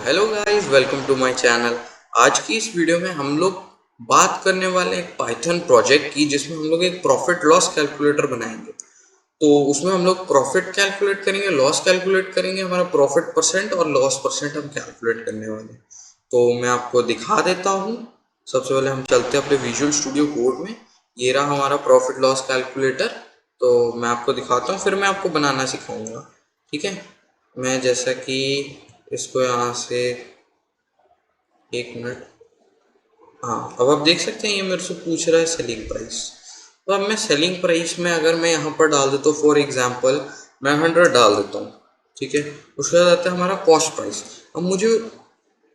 Hello guys, welcome to my channel. आज की इस वीडियो में हम लोग बात करने वाले एक पाइथन प्रोजेक्ट की, जिसमें हम लोग एक प्रॉफिट लॉस कैलकुलेटर बनाएंगे। तो उसमें हम लोग प्रॉफिट कैलकुलेट करेंगे, लॉस कैलकुलेट करेंगे, हमारा प्रॉफिट परसेंट और लॉस परसेंट हम कैलकुलेट करने वाले हैं। तो मैं आपको दिखा देता हूँ। सबसे पहले हम चलते हैं अपने विजुअल स्टूडियो कोड में। ये रहा हमारा प्रॉफिट लॉस कैलकुलेटर। तो मैं आपको दिखाता हूँ, फिर मैं आपको बनाना सिखाऊंगा। ठीक है। मैं जैसा कि इसको यहाँ से, एक मिनट। हाँ, अब आप देख सकते हैं ये मेरे से पूछ रहा है सेलिंग प्राइस। तो अब मैं सेलिंग प्राइस में अगर मैं यहाँ पर डाल देता हूँ, फॉर एग्जांपल मैं 100 डाल देता हूँ। ठीक है। उसके बाद आता है हमारा कॉस्ट प्राइस। अब मुझे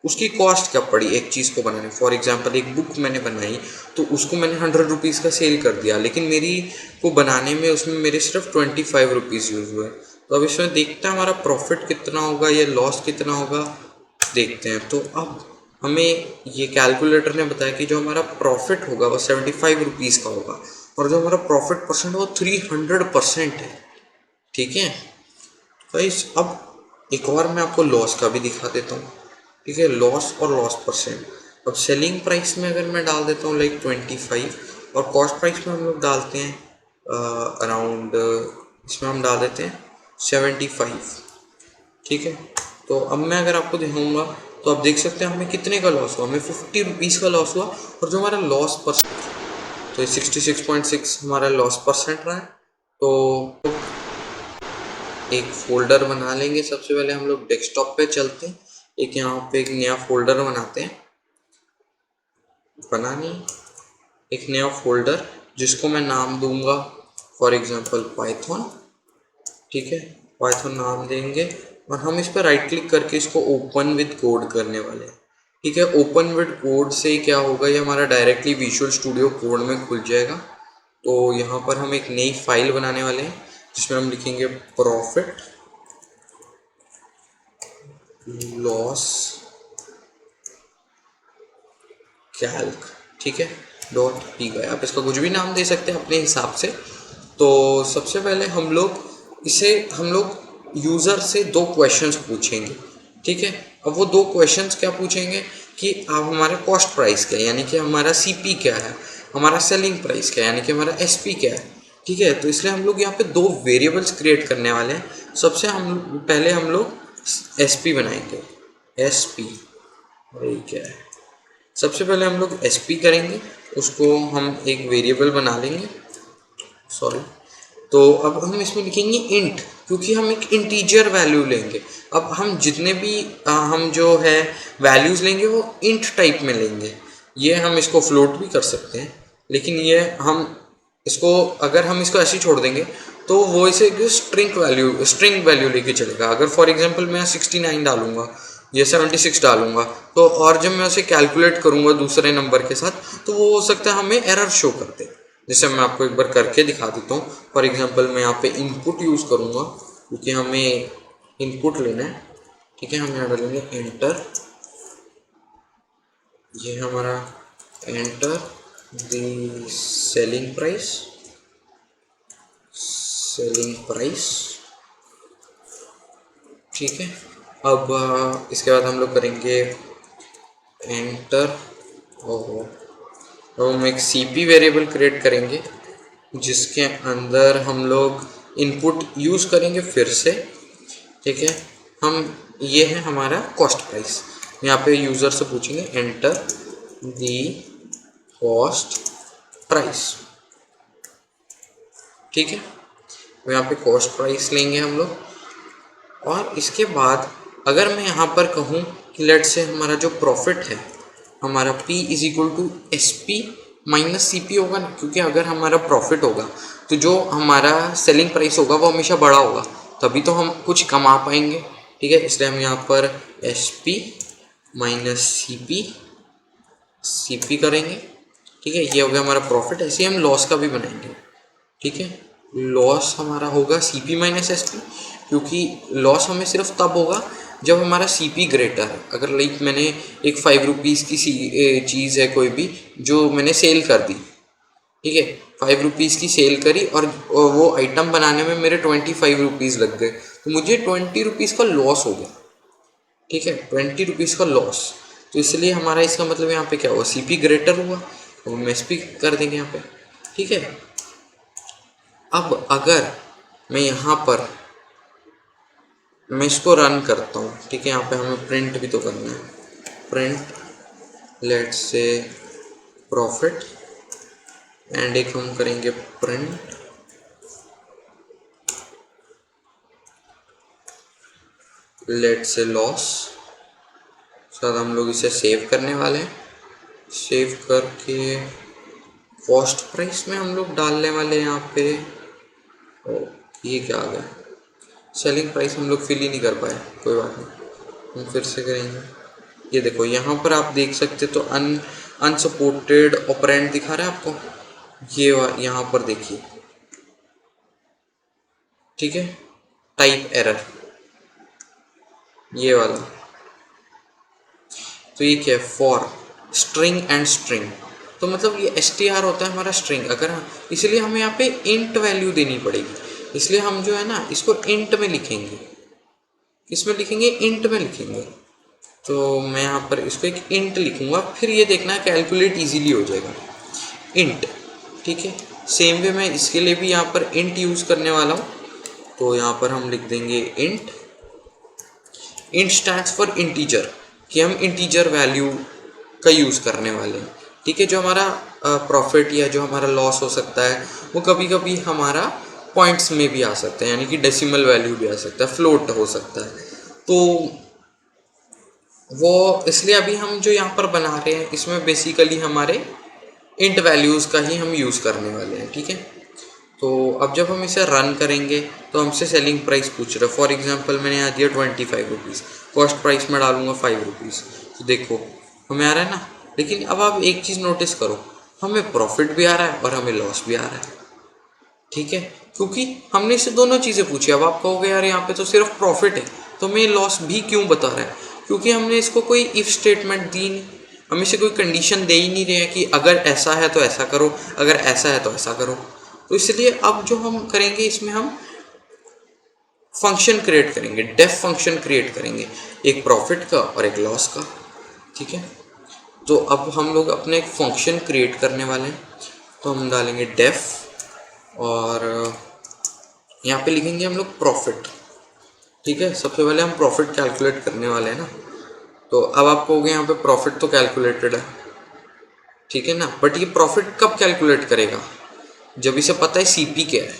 उसकी कॉस्ट क्या पड़ी एक चीज़ को बनाने। फॉर एग्जांपल एक बुक मैंने बनाई, तो उसको मैंने 100 रुपीज़ का सेल कर दिया, लेकिन मेरी को बनाने में उसमें मेरे सिर्फ 25 रुपीज़ यूज़ हुए। तो अब इसमें देखते हैं हमारा प्रॉफिट कितना होगा या लॉस कितना होगा, देखते हैं। तो अब हमें ये कैलकुलेटर ने बताया कि जो हमारा प्रॉफिट होगा वो 75 रुपीज़ का होगा, और जो हमारा प्रॉफिट परसेंट वो 300% है। ठीक है। गाइस, अब एक और मैं आपको लॉस का भी दिखा देता हूँ। ठीक है, लॉस और लॉस परसेंट। अब सेलिंग प्राइस में अगर मैं डाल देता हूँ लाइक 25, और कॉस्ट प्राइस में हम लोग डालते हैं अराउंड, इसमें हम डाल देते हैं 75। ठीक है। तो अब मैं अगर आपको दिखाऊंगा, तो आप देख सकते हैं हमें कितने का लॉस हुआ। हमें 50 रुपीज़ का लॉस हुआ, और जो हमारा लॉस परसेंट, तो 66.6 हमारा लॉस परसेंट रहा है। तो एक फोल्डर बना लेंगे। सबसे पहले हम लोग डेस्कटॉप पे चलते हैं, एक यहाँ पे एक नया फोल्डर बनाते हैं। बनानी एक नया फोल्डर, जिसको मैं नाम दूंगा फॉर एग्जांपल पाइथन। ठीक है, पाइथन नाम देंगे, और हम इस पर राइट क्लिक करके इसको ओपन विद कोड करने वाले हैं। ठीक है, ओपन विद कोड से क्या होगा, ये हमारा डायरेक्टली विजुअल स्टूडियो कोड में खुल जाएगा। तो यहाँ पर हम एक नई फाइल बनाने वाले हैं, जिसमें हम लिखेंगे प्रॉफिट लॉस कैल्क। ठीक है, डॉट पी वाई। आप इसका कुछ भी नाम दे सकते हैं अपने हिसाब से। तो सबसे पहले हम लोग यूज़र से दो क्वेश्चंस पूछेंगे। ठीक है। अब वो दो क्वेश्चंस क्या पूछेंगे कि आप हमारा कॉस्ट प्राइस क्या है, यानी कि हमारा सीपी क्या है, हमारा सेलिंग प्राइस क्या है, यानी कि हमारा एसपी क्या है। ठीक है। तो इसलिए हम लोग यहाँ पे दो वेरिएबल्स क्रिएट करने वाले हैं। सबसे हम पहले हम लोग एसपी बनाएंगे। एसपी क्या है, सबसे पहले हम लोग एसपी करेंगे, उसको हम एक वेरिएबल बना लेंगे। सॉरी। तो अब हम इसमें लिखेंगे इंट, क्योंकि हम एक इंटीजर वैल्यू लेंगे। अब हम जितने भी हम जो है वैल्यूज़ लेंगे वो इंट टाइप में लेंगे। ये हम इसको फ्लोट भी कर सकते हैं, लेकिन ये हम इसको, अगर हम इसको ऐसे ही छोड़ देंगे तो वो इसे स्ट्रिंग वैल्यू लेके चलेगा। अगर फॉर एग्जांपल मैं 69 डालूंगा या 76 डालूंगा, तो और जब मैं उसे कैलकुलेट करूंगा दूसरे नंबर के साथ, तो वो हो सकता है हमें एरर शो कर दे। जैसे मैं आपको एक बार करके दिखा देता हूँ। फॉर एग्जांपल मैं यहाँ पे इनपुट यूज़ करूँगा, क्योंकि हमें इनपुट लेना है। ठीक है, हम यहाँ डालेंगे एंटर। ये हमारा एंटर द सेलिंग प्राइस। ठीक है। अब इसके बाद हम लोग करेंगे एंटर, और तो हम एक सीपी वेरिएबल क्रिएट करेंगे, जिसके अंदर हम लोग इनपुट यूज़ करेंगे फिर से। ठीक है। हम ये है हमारा कॉस्ट प्राइस। यहाँ पे यूज़र से पूछेंगे एंटर दी कॉस्ट प्राइस। ठीक है। तो यहाँ पे कॉस्ट प्राइस लेंगे हम लोग, और इसके बाद अगर मैं यहाँ पर कहूँ कि लेट से हमारा जो प्रॉफिट है, हमारा P is equal to S P minus C P होगा ना, क्योंकि अगर हमारा प्रॉफिट होगा तो जो हमारा सेलिंग प्राइस होगा वो हमेशा बड़ा होगा, तभी तो हम कुछ कमा पाएंगे। ठीक है, इसलिए हम यहाँ पर S P minus C P करेंगे। ठीक है, ये हो गया हमारा प्रॉफिट। ऐसे ही हम लॉस का भी बनाएंगे। ठीक है, लॉस हमारा होगा C P minus S P, क्योंकि लॉस हमें सिर्फ तब होगा जब हमारा सी पी ग्रेटर है। अगर लाइक मैंने एक 5 रुपीज़ की चीज़ है कोई भी, जो मैंने सेल कर दी। ठीक है, 5 रुपीज़ की सेल करी, और वो आइटम बनाने में मेरे 25 रुपीज़ लग गए, तो मुझे 20 रुपीज़ का लॉस हो गया। ठीक है, 20 रुपीज़ का लॉस। तो इसलिए हमारा इसका मतलब यहाँ पे क्या हुआ, CP ग्रेटर हुआ, तो हम SP कर देंगे यहाँ पे। ठीक है, अब अगर मैं यहाँ पर मैं इसको रन करता हूँ, ठीक है, यहाँ पे हमें प्रिंट भी तो करना है, print let's say profit and एक हम करेंगे प्रिंट लेट्स से लॉस। शायद हम लोग इसे सेव करने वाले हैं, सेव करके कॉस्ट प्राइस में हम लोग डालने वाले हैं यहाँ पे। ओ, ये क्या आ गया, सेलिंग प्राइस हम लोग फिल ही नहीं कर पाए, कोई बात नहीं, हम फिर से करेंगे। ये देखो यहाँ पर आप देख सकते तो अनसपोर्टेड ऑपरेंड दिखा रहा है आपको, ये यहाँ पर देखिए, ठीक है, टाइप एरर ये वाला। तो ये क्या है, फॉर स्ट्रिंग एंड स्ट्रिंग, तो मतलब ये str होता है हमारा स्ट्रिंग। अगर इसलिए हमें यहाँ पे इंट वैल्यू देनी पड़ेगी, इसलिए हम जो है ना इसको इंट में लिखेंगे। किसमें लिखेंगे, इंट में लिखेंगे। तो मैं यहाँ पर इसको एक इंट लिखूंगा, फिर ये देखना कैलकुलेट इजीली हो जाएगा, इंट। ठीक है, सेम वे मैं इसके लिए भी यहाँ पर इंट यूज़ करने वाला हूँ। तो यहाँ पर हम लिख देंगे int, int stands for integer, कि हम इंटीजर वैल्यू का यूज़ करने वाले हैं। ठीक है, जो हमारा प्रॉफिट या जो हमारा लॉस हो सकता है वो कभी कभी हमारा पॉइंट्स में भी आ सकता है, यानी कि डेसिमल वैल्यू भी आ सकता है, फ्लोट हो सकता है। तो वो इसलिए अभी हम जो यहाँ पर बना रहे हैं इसमें बेसिकली हमारे इंट वैल्यूज़ का ही हम यूज़ करने वाले हैं। ठीक है, तो अब जब हम इसे रन करेंगे तो हमसे सेलिंग प्राइस पूछ रहा है। फॉर एग्जांपल मैंने यहाँ दिया 25 रुपीज़, कॉस्ट प्राइस में डालूंगा 5 रुपीज़, तो देखो हमें आ रहा है ना। लेकिन अब आप एक चीज़ नोटिस करो, हमें प्रॉफिट भी आ रहा है और हमें लॉस भी आ रहा है। ठीक है, क्योंकि हमने इससे दोनों चीज़ें पूछी। अब आप कहोगे यार यहाँ पे तो सिर्फ प्रॉफिट है, तो हमें लॉस भी क्यों बता रहा है, क्योंकि हमने इसको कोई इफ़ स्टेटमेंट दी नहीं, हम इसे कोई कंडीशन दे ही नहीं रहे हैं कि अगर ऐसा है तो ऐसा करो, अगर ऐसा है तो ऐसा करो। तो इसलिए अब जो हम करेंगे इसमें हम फंक्शन क्रिएट करेंगे, डेफ फंक्शन क्रिएट करेंगे, एक प्रॉफिट का और एक लॉस का। ठीक है, तो अब हम लोग अपने एक फंक्शन क्रिएट करने वाले हैं, तो हम डालेंगे डेफ और यहाँ पे लिखेंगे हम लोग प्रॉफिट। ठीक है, सबसे पहले हम प्रॉफिट कैलकुलेट करने वाले हैं ना। तो अब आप कहोगे यहाँ पे प्रॉफिट तो कैलकुलेटेड है, ठीक है ना, बट ये प्रॉफिट कब कैलकुलेट करेगा, जब इसे पता है CP क्या है,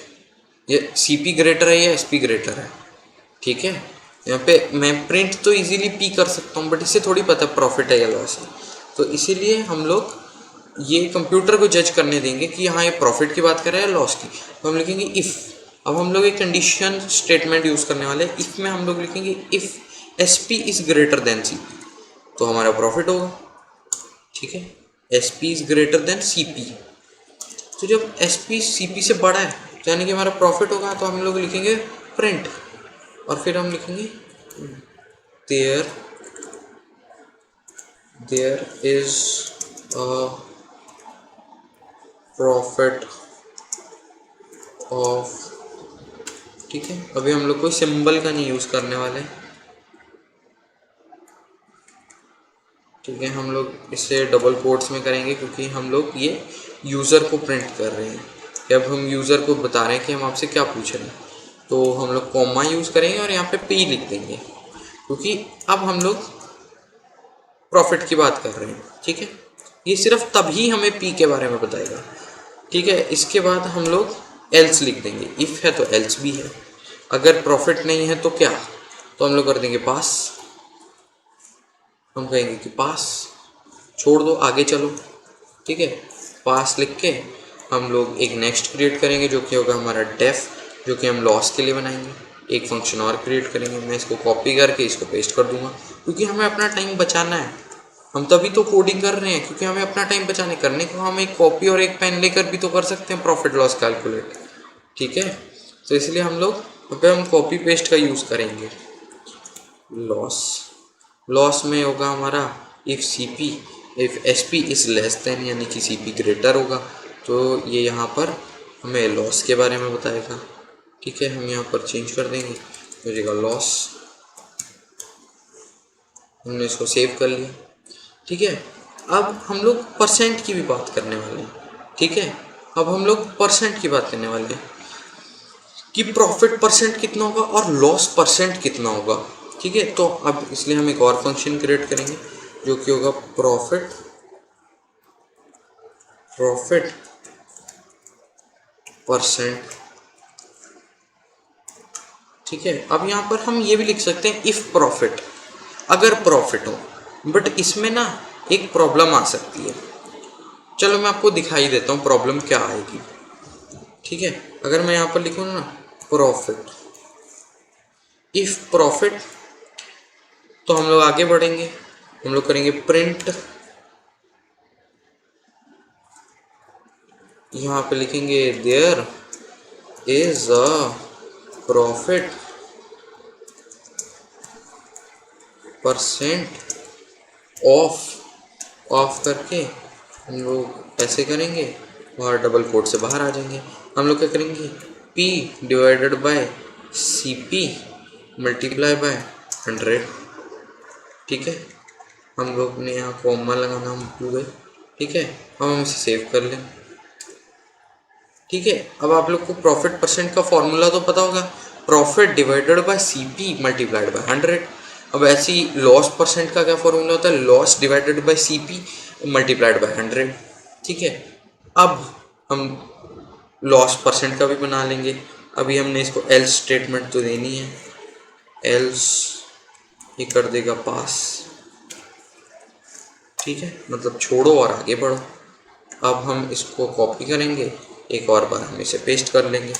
ये CP ग्रेटर है या SP ग्रेटर है। ठीक है, यहाँ पे मैं प्रिंट तो इजीली P कर सकता हूँ, बट इसे थोड़ी पता प्रॉफिट है या लॉस है। तो इसीलिए हम लोग ये कंप्यूटर को जज करने देंगे कि हाँ ये प्रॉफिट की बात कर रहा है या लॉस की। तो हम लिखेंगे इफ़। अब हम लोग एक कंडीशन स्टेटमेंट यूज़ करने वाले हैं। इफ़ में हम लोग लिखेंगे if SP is greater than CP, तो हमारा प्रॉफिट होगा। ठीक है, SP is greater than CP, तो जब SP CP से बड़ा है तो यानी कि हमारा प्रॉफिट होगा। तो हम लोग लिखेंगे प्रिंट और फिर हम लिखेंगे there is a profit of. ठीक है, अभी हम लोग कोई सिंबल का नहीं यूज़ करने वाले। ठीक है, हम लोग इसे डबल कोट्स में करेंगे क्योंकि हम लोग ये यूज़र को प्रिंट कर रहे हैं, कि अब हम यूज़र को बता रहे हैं कि हम आपसे क्या पूछ रहे हैं। तो हम लोग कॉमा यूज़ करेंगे और यहाँ पे P लिख देंगे, क्योंकि अब हम लोग प्रॉफिट की बात कर रहे हैं। ठीक है, ये सिर्फ तभी हमें P के बारे में बताएगा। ठीक है, इसके बाद हम लोग एल्स लिख देंगे, इफ़ है तो एल्स भी है, अगर प्रॉफिट नहीं है तो क्या, तो हम लोग कर देंगे पास। हम कहेंगे कि पास, छोड़ दो आगे चलो। ठीक है, पास लिख के हम लोग एक नेक्स्ट क्रिएट करेंगे जो कि होगा हमारा डेफ, जो कि हम लॉस के लिए बनाएंगे। एक फंक्शन और क्रिएट करेंगे, मैं इसको कॉपी करके इसको पेस्ट कर दूंगा, क्योंकि हमें अपना टाइम बचाना है। हम तभी तो कोडिंग कर रहे हैं क्योंकि हमें अपना टाइम बचाने करने को हम एक कॉपी और एक पेन लेकर भी तो कर सकते हैं प्रॉफिट लॉस कैलकुलेट। ठीक है, तो इसलिए हम लोग हम कॉपी पेस्ट का यूज़ करेंगे। लॉस में होगा हमारा if SP is less than, यानी कि CP ग्रेटर होगा, तो ये यहाँ पर हमें लॉस के बारे में बताएगा। ठीक है, हम यहाँ पर चेंज कर देंगे, हो जाएगा लॉस। हमने इसको सेव कर लिया। ठीक है, अब हम लोग परसेंट की भी बात करने वाले हैं। ठीक है, अब हम लोग परसेंट की बात करने वाले हैं कि प्रॉफिट परसेंट कितना होगा और लॉस परसेंट कितना होगा। ठीक है, तो अब इसलिए हम एक और फंक्शन क्रिएट करेंगे जो कि होगा प्रॉफिट परसेंट। ठीक है, अब यहाँ पर हम ये भी लिख सकते हैं इफ प्रॉफिट, अगर प्रॉफिट हो। बट इसमें ना एक प्रॉब्लम आ सकती है। चलो मैं आपको दिखाई देता हूँ प्रॉब्लम क्या आएगी। ठीक है, अगर मैं यहाँ पर लिखूँ ना प्रॉफिट, इफ प्रॉफिट, तो हम लोग आगे बढ़ेंगे, हम लोग करेंगे प्रिंट, यहाँ पे लिखेंगे there is a profit percent of करके हम लोग ऐसे करेंगे और डबल कोट से बाहर आ जाएंगे। हम लोग क्या करेंगे, P divided by CP multiply by 100। ठीक है, हम लोग ने यहाँ कॉमा लगाना हम भूल गए। ठीक है, हम इसे सेव कर लें। ठीक है, अब आप लोग को प्रॉफिट परसेंट का फॉर्मूला तो पता होगा, profit divided by CP multiplied by 100। अब ऐसी लॉस परसेंट का क्या फॉर्मूला होता है, loss divided by CP multiplied by 100। ठीक है, अब हम लॉस परसेंट का भी बना लेंगे। अभी हमने इसको एल्स स्टेटमेंट तो देनी है, एल्स ये कर देगा पास। ठीक है, मतलब छोड़ो और आगे बढ़ो। अब हम इसको कॉपी करेंगे, एक और बार हम इसे पेस्ट कर लेंगे।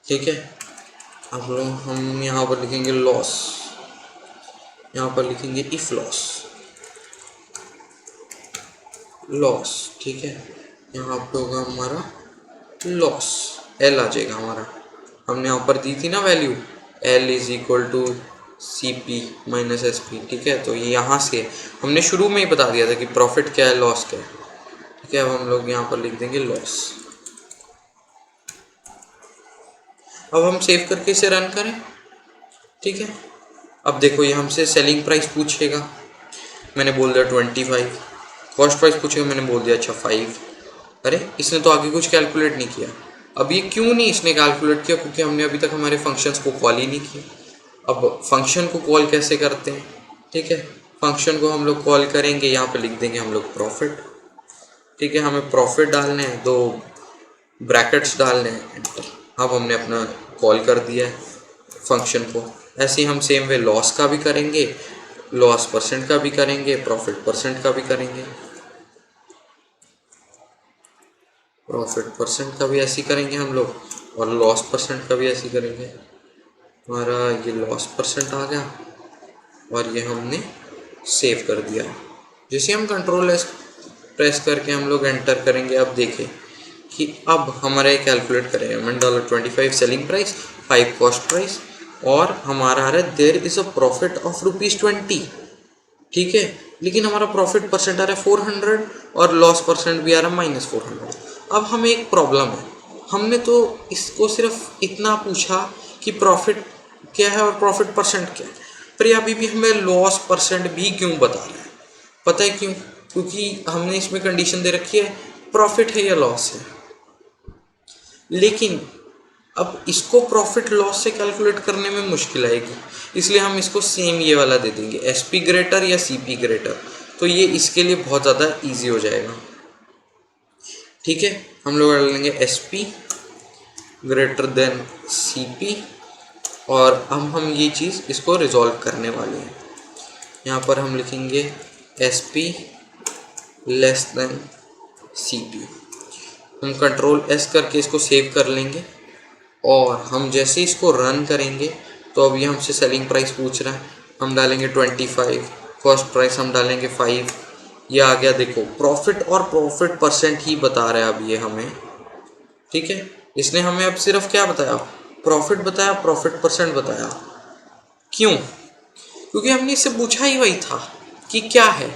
ठीक है, अब लोग हम यहाँ पर लिखेंगे लॉस, यहाँ पर लिखेंगे इफ लॉस। ठीक है, यहाँ पे होगा हमारा लॉस, एल आ जाएगा हमारा। हमने यहाँ पर दी थी ना value, L is equal to CP minus SP। ठीक है, तो ये यहाँ से हमने शुरू में ही बता दिया था कि प्रॉफिट क्या है, लॉस क्या है। ठीक है, अब हम लोग यहाँ पर लिख देंगे लॉस। अब हम सेव करके इसे रन करें। ठीक है, अब देखो ये हमसे सेलिंग प्राइस पूछेगा, मैंने बोल दिया 25। कॉस्ट प्राइस पूछेगा, मैंने बोल दिया अच्छा 5। अरे इसने तो आगे कुछ कैलकुलेट नहीं किया। अब ये क्यों नहीं इसने कैलकुलेट किया, क्योंकि हमने अभी तक हमारे फंक्शंस को कॉल ही नहीं किया। अब फंक्शन को कॉल कैसे करते हैं, ठीक है, फंक्शन को हम लोग कॉल करेंगे, यहाँ पे लिख देंगे हम लोग प्रॉफिट। ठीक है, हमें प्रॉफिट डालने हैं, 2 ब्रैकेट्स डालने हैं, एंटर। अब हमने अपना कॉल कर दिया है फंक्शन को। ऐसे ही हम सेम वे लॉस का भी करेंगे, लॉस परसेंट का भी करेंगे, प्रॉफिट परसेंट का भी करेंगे। प्रॉफिट परसेंट का भी ऐसे ही करेंगे हम लोग, और लॉस परसेंट का भी ऐसे ही करेंगे। हमारा ये लॉस परसेंट आ गया और ये हमने सेव कर दिया। जैसे हम कंट्रोल एस प्रेस करके हम लोग एंटर करेंगे, अब देखें कि अब हमारा ये कैलकुलेट करेगा। मैंने डाला 25 सेलिंग प्राइस, 5 कॉस्ट प्राइस, और हमारा आ रहा है there is a profit of ₹20। ठीक है, लेकिन हमारा प्रॉफिट परसेंट आ रहा है 400 और लॉस परसेंट भी आ रहा है -400। अब हमें एक प्रॉब्लम है, हमने तो इसको सिर्फ इतना पूछा कि प्रॉफिट क्या है और प्रॉफिट परसेंट क्या है, पर ये अभी भी हमें लॉस परसेंट भी क्यों बता रहा है। पता है क्यों, क्योंकि हमने इसमें कंडीशन दे रखी है प्रॉफिट है या लॉस है। लेकिन अब इसको प्रॉफिट लॉस से कैलकुलेट करने में मुश्किल आएगी, इसलिए हम इसको सेम ये वाला दे देंगे, SP ग्रेटर या CP ग्रेटर, तो ये इसके लिए बहुत ज़्यादा इजी हो जाएगा। ठीक है, हम लोग डाल लेंगे SP ग्रेटर देन CP, और अब हम ये चीज़ इसको रिजॉल्व करने वाले हैं। यहाँ पर हम लिखेंगे SP लेस देन CP। हम कंट्रोल S करके इसको सेव कर लेंगे, और हम जैसे इसको रन करेंगे तो अब ये हमसे सेलिंग प्राइस पूछ रहा है, हम डालेंगे 25, कॉस्ट प्राइस हम डालेंगे 5, ये आ गया। देखो प्रॉफिट और प्रॉफिट परसेंट ही बता रहा है अब ये हमें। ठीक है, इसने हमें अब सिर्फ क्या बताया, प्रॉफिट बताया, प्रॉफिट परसेंट बताया। क्यों, क्योंकि हमने इससे पूछा ही वही था कि क्या है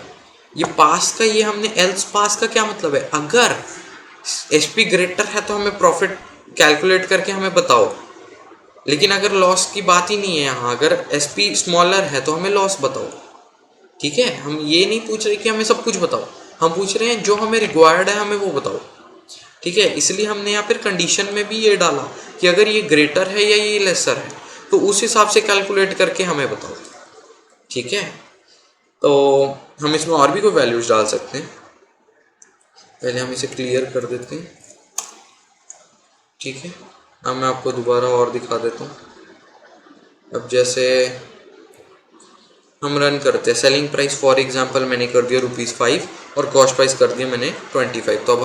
ये पास का, ये हमने एल्स पास का क्या मतलब है, अगर SP ग्रेटर है तो हमें प्रॉफिट कैलकुलेट करके हमें बताओ, लेकिन अगर लॉस की बात ही नहीं है यहाँ, अगर SP स्मॉलर है तो हमें लॉस बताओ। ठीक है, हम ये नहीं पूछ रहे कि हमें सब कुछ बताओ, हम पूछ रहे हैं जो हमें रिक्वायर्ड है हमें वो बताओ। ठीक है, इसलिए हमने यहाँ पर कंडीशन में भी ये डाला कि अगर ये ग्रेटर है या ये लेसर है तो उस हिसाब से कैलकुलेट करके हमें बताओ। ठीक है, तो हम इसमें और भी कोई वैल्यूज डाल सकते हैं। पहले हम इसे क्लियर कर देते हैं। ठीक है, अब मैं आपको दोबारा और दिखा देता हूँ। अब जैसे हम रन करते हैं, सेलिंग प्राइस फॉर एग्जांपल मैंने कर दिया ₹5 और कॉस्ट प्राइस कर दिया मैंने 25। तो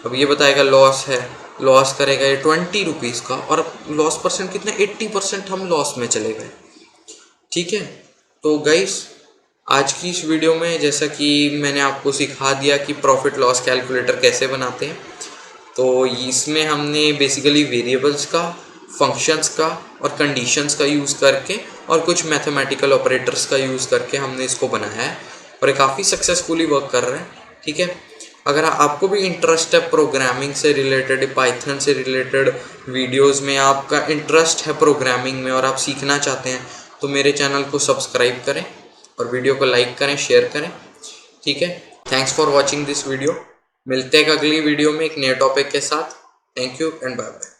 अब ये बताएगा लॉस है, लॉस करेगा ये ₹20 का, और लॉस परसेंट कितना, 80% हम लॉस में चले गए। ठीक है, तो गाइस आज की इस वीडियो में जैसा कि मैंने आपको सिखा दिया कि प्रॉफिट लॉस कैलकुलेटर कैसे बनाते हैं, तो इसमें हमने बेसिकली वेरिएबल्स का, फंक्शंस का और कंडीशंस का यूज़ करके और कुछ मैथमेटिकल ऑपरेटर्स का यूज़ करके हमने इसको बनाया है, और ये काफ़ी सक्सेसफुली वर्क कर रहा है। ठीक है, अगर आपको भी इंटरेस्ट है प्रोग्रामिंग से रिलेटेड, पाइथन से रिलेटेड वीडियोस में, आपका इंटरेस्ट है प्रोग्रामिंग में और आप सीखना चाहते हैं, तो मेरे चैनल को सब्सक्राइब करें और वीडियो को लाइक करें, शेयर करें। ठीक है, thanks for watching this video. मिलते हैं अगली वीडियो में एक नए टॉपिक के साथ। Thank you and bye bye.